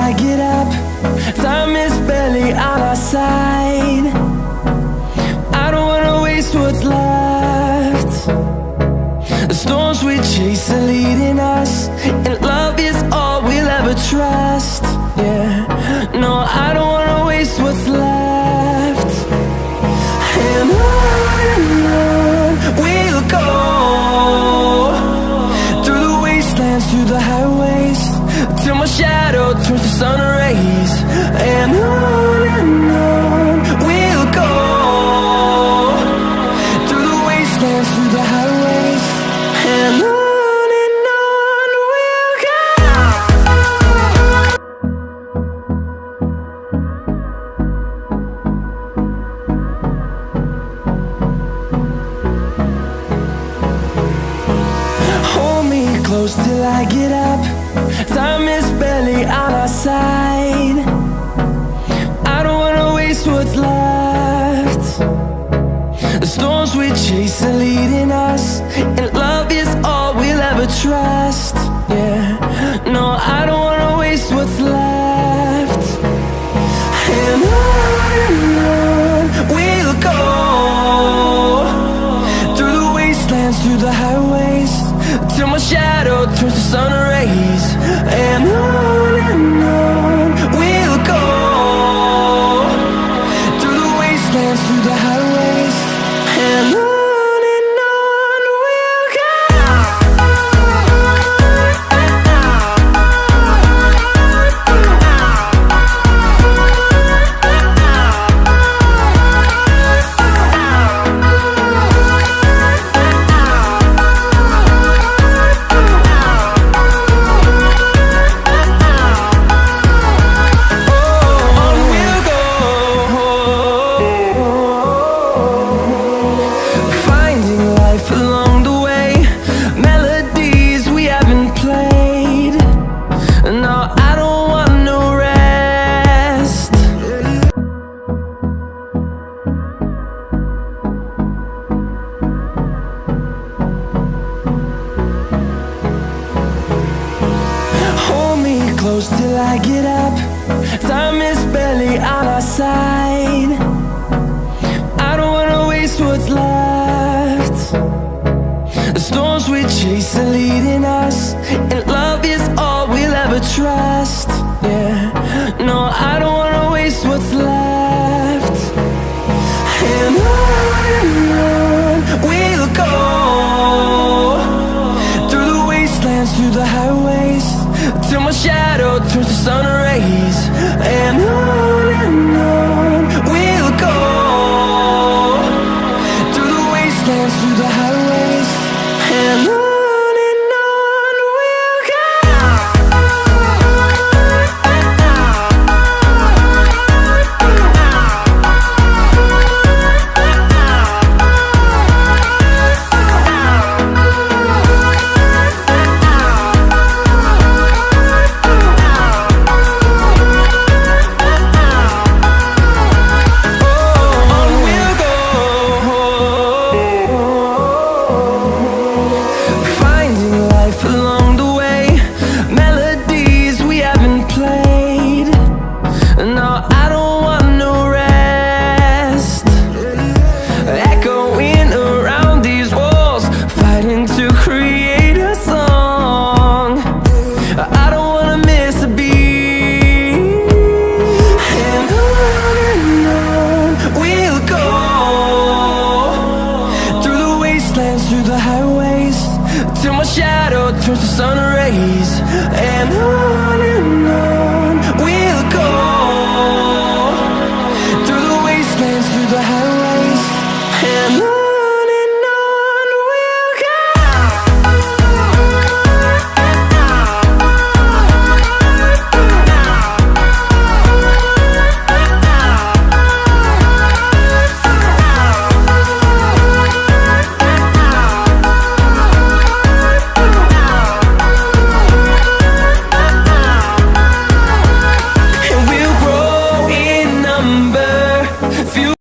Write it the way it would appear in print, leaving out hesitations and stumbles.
I get up. Time is barely on our side. I don't wanna waste what's left. The storms we chase are leading us, and love is all we'll ever trust. Yeah, no, I don't wanna waste what's left. And on we'll go, through the wastelands, through the highways, till my shadow turns to sun rays. And on we'll go, through the wastelands, through the highways, and on we'll go. Hold me close till I get up. Time is barely on our side. I don't wanna waste what's left. The storms we chase are leading us, and love is all we'll ever trust. Yeah, no, I don't wanna waste what's left. And on we'll go, through the wastelands, through the highways, till my shadow turns to sun rays. And on we'll go, through the wastelands, through the highways, and on we'll go. Close till I get up. Time is barely on our side. I don't wanna waste what's left. The storms we chase are leading us, and love is all we'll ever trust. Yeah, no, I don't wanna waste what's left. And on we'll go, through the wastelands, through the highways, till my shadow turns to sun rays. And on we'll go, through the wastelands, through the highways, and on we'll go. Through the highways, till my shadow turns to sun rays. And on